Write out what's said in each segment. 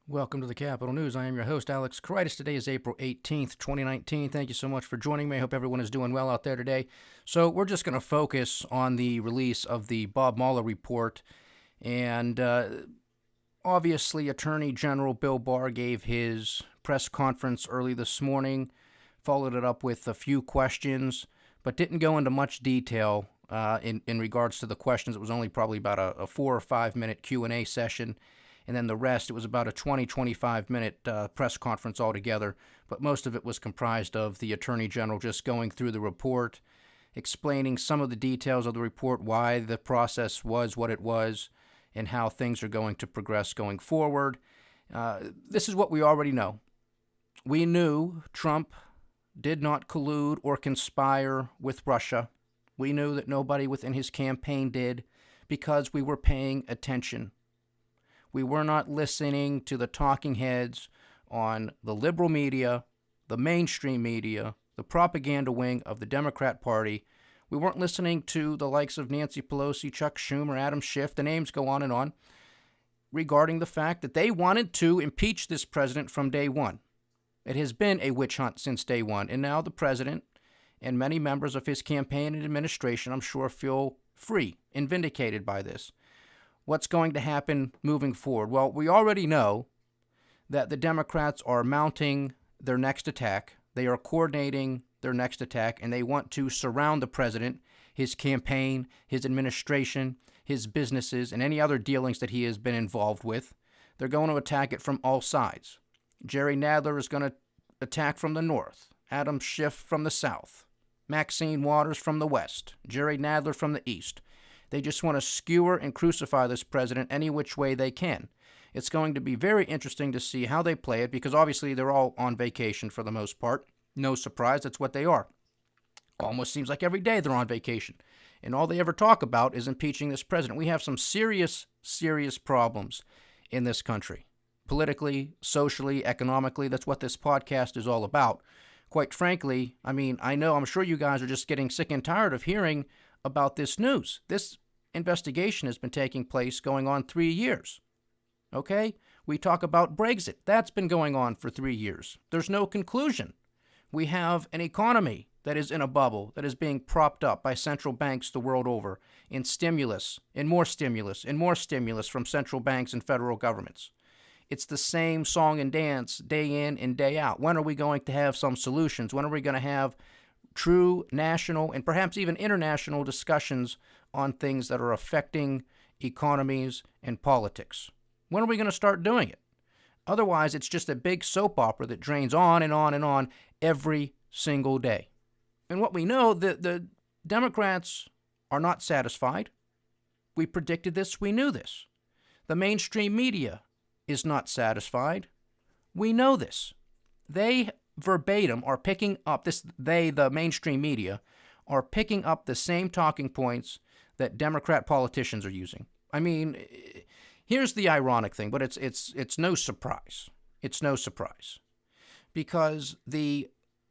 Welcome to the Capitol News. I am your host, Alex Karitis. Today is April 18th, 2019. Thank you so much for joining me. I hope everyone is doing well out there today. So we're just going to focus on the release of the Bob Mueller report. And obviously, Attorney General Bill Barr gave his press conference early this morning, followed it up with a few questions, but didn't go into much detail in regards to the questions. It was only probably about a 4 or 5 minute Q&A session. And then the rest, it was about a 25 minute press conference altogether. But most of it was comprised of the Attorney General just going through the report, explaining some of the details of the report, why the process was what it was, and how things are going to progress going forward. This is what we already know. We knew Trump did not collude or conspire with Russia. We knew that nobody within his campaign did because we were paying attention. We were not listening to the talking heads on the liberal media, the mainstream media, the propaganda wing of the Democrat Party. We weren't listening to the likes of Nancy Pelosi, Chuck Schumer, Adam Schiff, the names go on, regarding the fact that they wanted to impeach this president from day one. It has been a witch hunt since day one, and now the president and many members of his campaign and administration, I'm sure, feel free and vindicated by this. What's going to happen moving forward? Well, we already know that the Democrats are mounting their next attack. They are coordinating their next attack, and they want to surround the president, his campaign, his administration, his businesses, and any other dealings that he has been involved with. They're going to attack it from all sides. Jerry Nadler is going to attack from the north, Adam Schiff from the south, Maxine Waters from the west, Jerry Nadler from the east. They just want to skewer and crucify this president any which way they can. It's going to be very interesting to see how they play it because obviously they're all on vacation for the most part. No surprise, that's what they are. Almost seems like every day they're on vacation. And all they ever talk about is impeaching this president. We have some serious problems in this country. Politically, socially, economically, that's what this podcast is all about. Quite frankly, I'm sure you guys are just getting sick and tired of hearing about this news. This investigation has been taking place going on 3 years. Okay? We talk about Brexit. That's been going on for 3 years. There's no conclusion. We have an economy that is in a bubble, that is being propped up by central banks the world over, in stimulus, and more stimulus, and more stimulus from central banks and federal governments. It's the same song and dance day in and day out. When are we going to have some solutions? When are we going to have true national and perhaps even international discussions on things that are affecting economies and politics? When are we going to start doing it? Otherwise, it's just a big soap opera that drains on and on and on every single day. And what we know, the Democrats are not satisfied. We predicted this. We knew this. The mainstream media is not satisfied. We know this. They verbatim are picking up the mainstream media are picking up the same talking points that Democrat politicians are using. I mean, here's the ironic thing, but it's no surprise. It's no surprise because the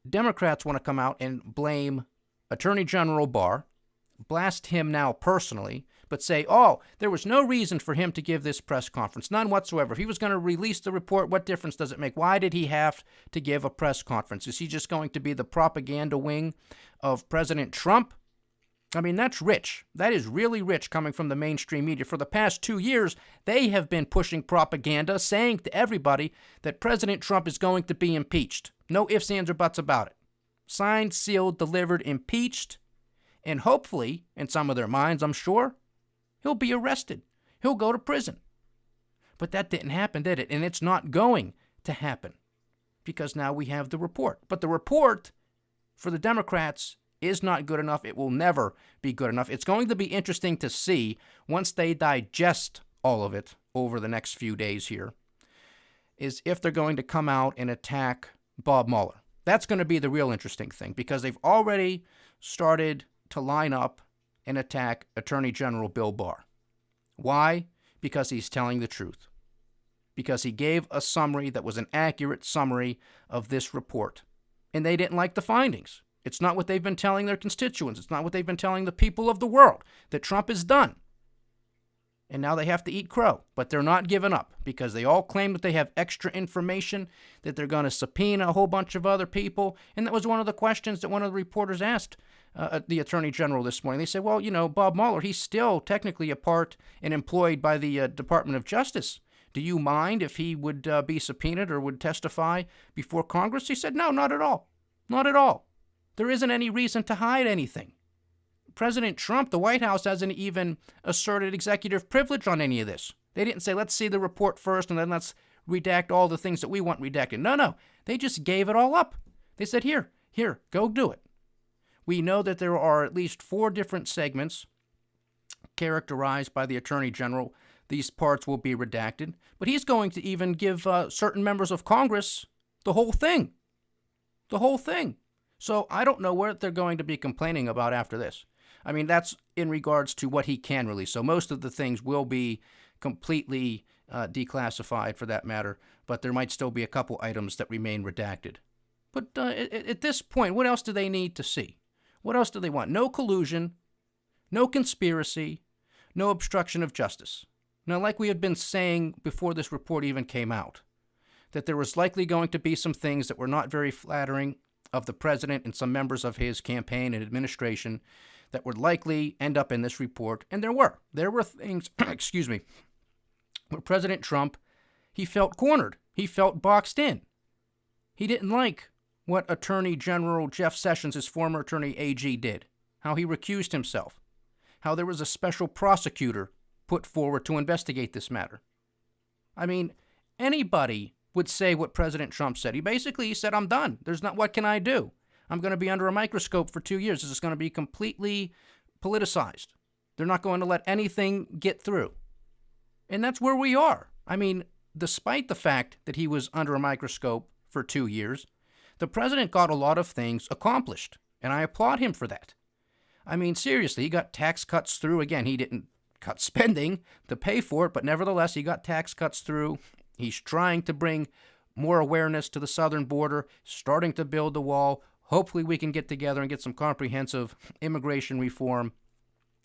Democrats want to come out and blame Attorney General Barr, blast him now personally, but say, oh, there was no reason for him to give this press conference, none whatsoever. If he was going to release the report, what difference does it make? Why did he have to give a press conference? Is he just going to be the propaganda wing of President Trump? I mean, that's rich. That is really rich coming from the mainstream media. For the past 2 years, they have been pushing propaganda, saying to everybody that President Trump is going to be impeached. No ifs, ands, or buts about it. Signed, sealed, delivered, impeached, and hopefully, in some of their minds, I'm sure, he'll be arrested. He'll go to prison. But that didn't happen, did it? And it's not going to happen because now we have the report. But the report for the Democrats is not good enough. It will never be good enough. It's going to be interesting to see once they digest all of it over the next few days here, is if they're going to come out and attack Bob Mueller. That's going to be the real interesting thing because they've already started to line up and attack Attorney General Bill Barr. Why? Because he's telling the truth. Because he gave a summary that was an accurate summary of this report. And they didn't like the findings. It's not what they've been telling their constituents. It's not what they've been telling the people of the world, that Trump is done. And now they have to eat crow, but they're not giving up because they all claim that they have extra information, that they're going to subpoena a whole bunch of other people. And that was one of the questions that one of the reporters asked the Attorney General this morning. They said, well, Bob Mueller, he's still technically a part and employed by the Department of Justice. Do you mind if he would be subpoenaed or would testify before Congress? He said, no, not at all. Not at all. There isn't any reason to hide anything. President Trump, the White House, hasn't even asserted executive privilege on any of this. They didn't say, let's see the report first and then let's redact all the things that we want redacted. No. They just gave it all up. They said, here, go do it. We know that there are at least 4 different segments characterized by the Attorney General. These parts will be redacted. But he's going to even give certain members of Congress the whole thing. The whole thing. So I don't know what they're going to be complaining about after this. I mean, that's in regards to what he can release. So most of the things will be completely declassified for that matter, but there might still be a couple items that remain redacted. But at this point, what else do they need to see? What else do they want? No collusion, no conspiracy, no obstruction of justice. Now, like we had been saying before this report even came out, that there was likely going to be some things that were not very flattering of the president and some members of his campaign and administration that would likely end up in this report. And there were things, where President Trump, he felt cornered. He felt boxed in. He didn't like what Attorney General Jeff Sessions, his former attorney AG, did, how he recused himself, how there was a special prosecutor put forward to investigate this matter. I mean, anybody would say what President Trump said. He said, I'm done. What can I do? I'm going to be under a microscope for 2 years. This is going to be completely politicized. They're not going to let anything get through. And that's where we are. I mean, despite the fact that he was under a microscope for 2 years, the president got a lot of things accomplished, and I applaud him for that. I mean, seriously, he got tax cuts through. Again, he didn't cut spending to pay for it, but nevertheless, he got tax cuts through. He's trying to bring more awareness to the southern border, starting to build the wall. Hopefully we can get together and get some comprehensive immigration reform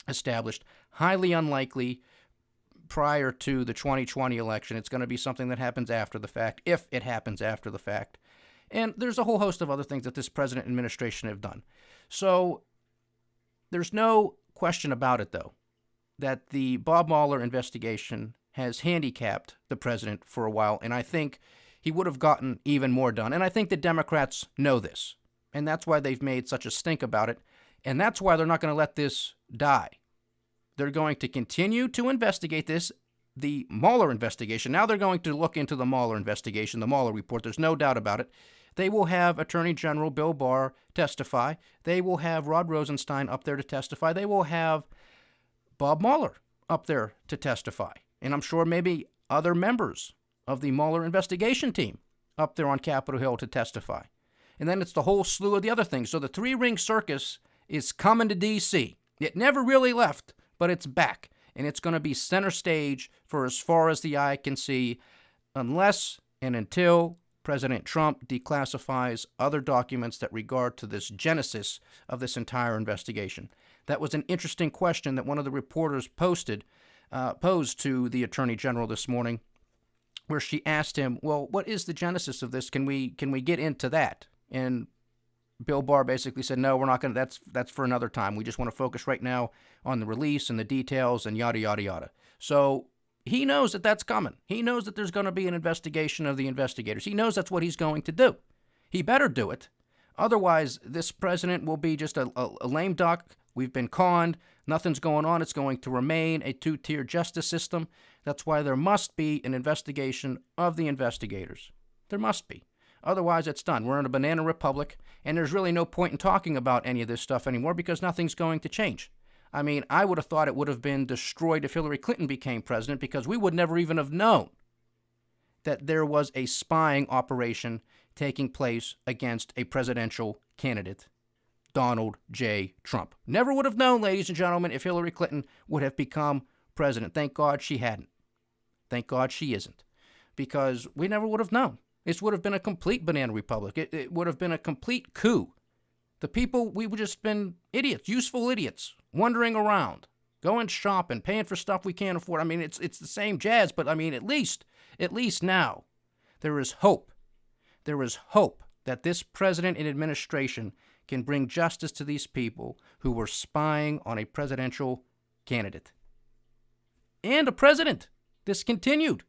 established. Highly unlikely prior to the 2020 election. It's going to be something that happens after the fact, if it happens after the fact. And there's a whole host of other things that this president and administration have done. So there's no question about it, though, that the Bob Mueller investigation has handicapped the president for a while, and I think he would have gotten even more done. And I think the Democrats know this. And that's why they've made such a stink about it. And that's why they're not going to let this die. They're going to continue to investigate this, the Mueller investigation. Now they're going to look into the Mueller investigation, the Mueller report. There's no doubt about it. They will have Attorney General Bill Barr testify. They will have Rod Rosenstein up there to testify. They will have Bob Mueller up there to testify. And I'm sure maybe other members of the Mueller investigation team up there on Capitol Hill to testify. And then it's the whole slew of the other things. So the three-ring circus is coming to D.C. It never really left, but it's back. And it's going to be center stage for as far as the eye can see, unless and until President Trump declassifies other documents that regard to this genesis of this entire investigation. That was an interesting question that one of the reporters posed to the Attorney General this morning, where she asked him, well, what is the genesis of this? Can we get into that? And Bill Barr basically said, no, we're not going to, that's for another time. We just want to focus right now on the release and the details and yada, yada, yada. So he knows that that's coming. He knows that there's going to be an investigation of the investigators. He knows that's what he's going to do. He better do it. Otherwise, this president will be just a lame duck. We've been conned. Nothing's going on. It's going to remain a two-tier justice system. That's why there must be an investigation of the investigators. There must be. Otherwise, it's done. We're in a banana republic, and there's really no point in talking about any of this stuff anymore because nothing's going to change. I mean, I would have thought it would have been destroyed if Hillary Clinton became president because we would never even have known that there was a spying operation taking place against a presidential candidate, Donald J. Trump. Never would have known, ladies and gentlemen, if Hillary Clinton would have become president. Thank God she hadn't. Thank God she isn't. Because we never would have known. This would have been a complete banana republic. It would have been a complete coup. The people, we would have just been idiots, useful idiots, wandering around, going shopping, paying for stuff we can't afford. I mean, it's the same jazz, but I mean, at least now there is hope. There is hope that this president and administration can bring justice to these people who were spying on a presidential candidate and a president. This continued.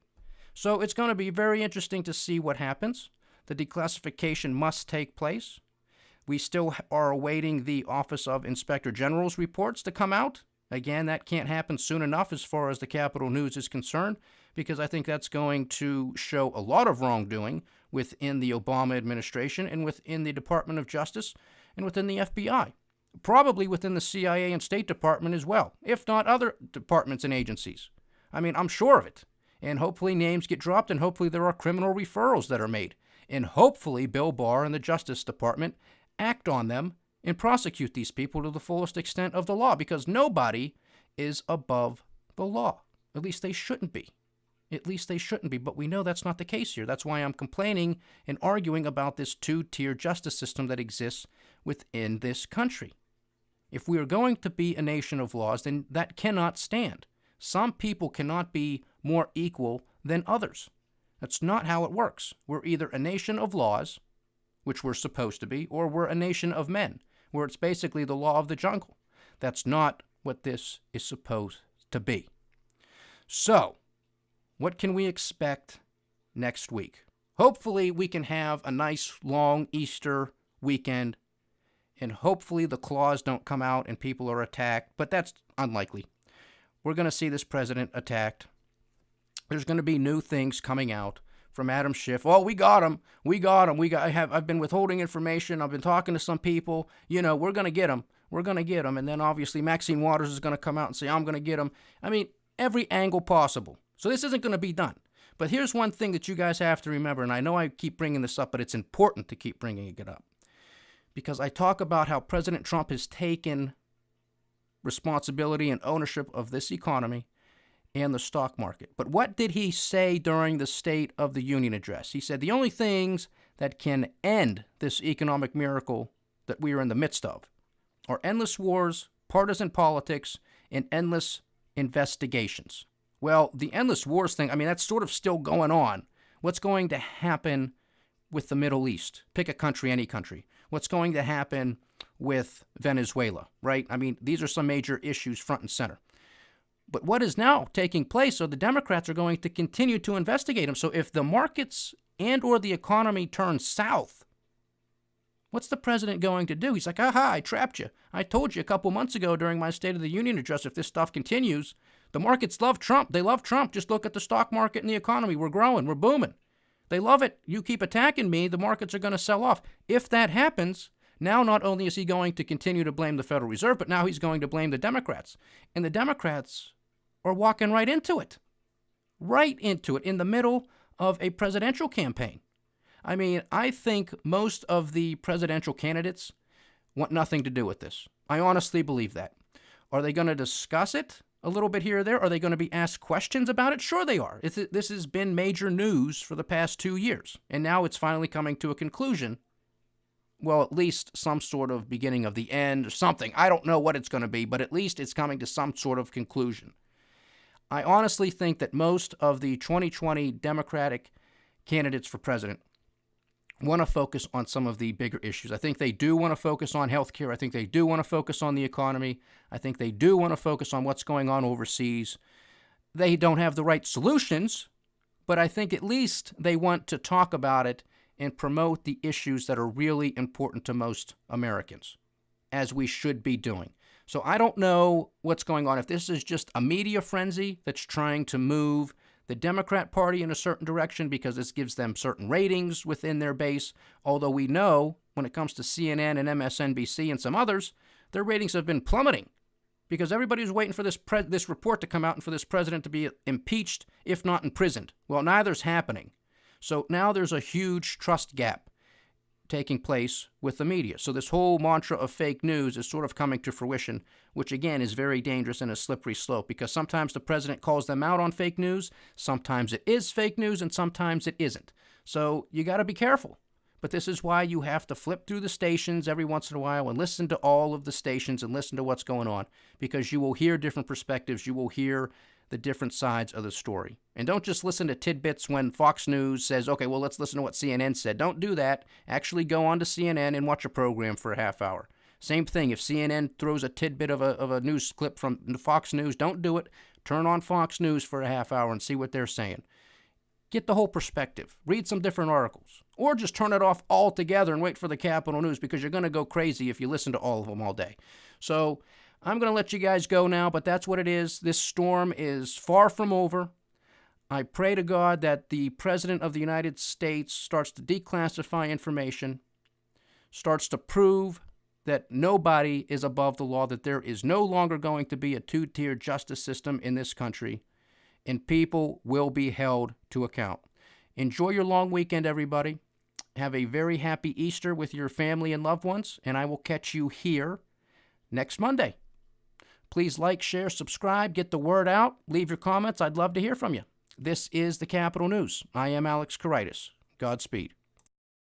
So it's going to be very interesting to see what happens. The declassification must take place. We still are awaiting the Office of Inspector General's reports to come out. Again, that can't happen soon enough as far as the Capitol News is concerned, because I think that's going to show a lot of wrongdoing within the Obama administration and within the Department of Justice and within the FBI. Probably within the CIA and State Department as well, if not other departments and agencies. I mean, I'm sure of it. And hopefully names get dropped, and hopefully there are criminal referrals that are made. And hopefully Bill Barr and the Justice Department act on them and prosecute these people to the fullest extent of the law, because nobody is above the law. At least they shouldn't be. At least they shouldn't be. But we know that's not the case here. That's why I'm complaining and arguing about this two-tier justice system that exists within this country. If we are going to be a nation of laws, then that cannot stand. Some people cannot be more equal than others. That's not how it works. We're either a nation of laws, which we're supposed to be, or we're a nation of men, where it's basically the law of the jungle. That's not what this is supposed to be. So, what can we expect next week? Hopefully we can have a nice long Easter weekend, and hopefully the claws don't come out and people are attacked, but that's unlikely. We're going to see this president attacked. There's going to be new things coming out from Adam Schiff. Oh, we got him. I've been withholding information. I've been talking to some people. We're going to get him. And then obviously Maxine Waters is going to come out and say, I'm going to get him. I mean, every angle possible. So this isn't going to be done. But here's one thing that you guys have to remember, and I know I keep bringing this up, but it's important to keep bringing it up. Because I talk about how President Trump has taken responsibility and ownership of this economy and the stock market. But what did he say during the State of the Union address? He said the only things that can end this economic miracle that we are in the midst of are endless wars, partisan politics, and endless investigations. Well, the endless wars thing, I mean, that's sort of still going on. What's going to happen with the Middle East? Pick a country, any country. What's going to happen with Venezuela, right? I mean, these are some major issues front and center. But what is now taking place, so the Democrats are going to continue to investigate them. So if the markets and or the economy turn south, what's the president going to do? He's like, aha, I trapped you. I told you a couple months ago during my State of the Union address, if this stuff continues, the markets love Trump. They love Trump. Just look at the stock market and the economy. We're growing. We're booming. They love it. You keep attacking me, the markets are going to sell off. If that happens, now not only is he going to continue to blame the Federal Reserve, but now he's going to blame the Democrats. And the Democrats are walking right into it in the middle of a presidential campaign. I mean, I think most of the presidential candidates want nothing to do with this. I honestly believe that. Are they going to discuss it a little bit here or there? Are they going to be asked questions about it? Sure they are. This has been major news for the past 2 years, and now it's finally coming to a conclusion. Well, at least some sort of beginning of the end or something. I don't know what it's going to be, but at least it's coming to some sort of conclusion. I honestly think that most of the 2020 Democratic candidates for president want to focus on some of the bigger issues. I think they do want to focus on healthcare. I think they do want to focus on the economy. I think they do want to focus on what's going on overseas. They don't have the right solutions, but I think at least they want to talk about it and promote the issues that are really important to most Americans, as we should be doing. So I don't know what's going on. If this is just a media frenzy that's trying to move the Democrat Party in a certain direction because this gives them certain ratings within their base, although we know when it comes to CNN and MSNBC and some others, their ratings have been plummeting because everybody's waiting for this report to come out and for this president to be impeached, if not imprisoned. Well, neither's happening. So now there's a huge trust gap taking place with the media. So this whole mantra of fake news is sort of coming to fruition, which again is very dangerous and a slippery slope because sometimes the president calls them out on fake news, sometimes it is fake news, and sometimes it isn't. So you got to be careful. But this is why you have to flip through the stations every once in a while and listen to all of the stations and listen to what's going on, because you will hear different perspectives. You will hear the different sides of the story. And don't just listen to tidbits when Fox News says, okay, well, let's listen to what CNN said. Don't do that. Actually go on to CNN and watch a program for a half hour. Same thing. If CNN throws a tidbit of a news clip from Fox News, don't do it. Turn on Fox News for a half hour and see what they're saying. Get the whole perspective. Read some different articles. Or just turn it off altogether and wait for the Capitol News, because you're going to go crazy if you listen to all of them all day. So I'm going to let you guys go now, but that's what it is. This storm is far from over. I pray to God that the President of the United States starts to declassify information, starts to prove that nobody is above the law, that there is no longer going to be a two-tier justice system in this country, and people will be held to account. Enjoy your long weekend, everybody. Have a very happy Easter with your family and loved ones, and I will catch you here next Monday. Please like, share, subscribe, get the word out, leave your comments. I'd love to hear from you. This is the Capitol News. I am Alex Koritis. Godspeed.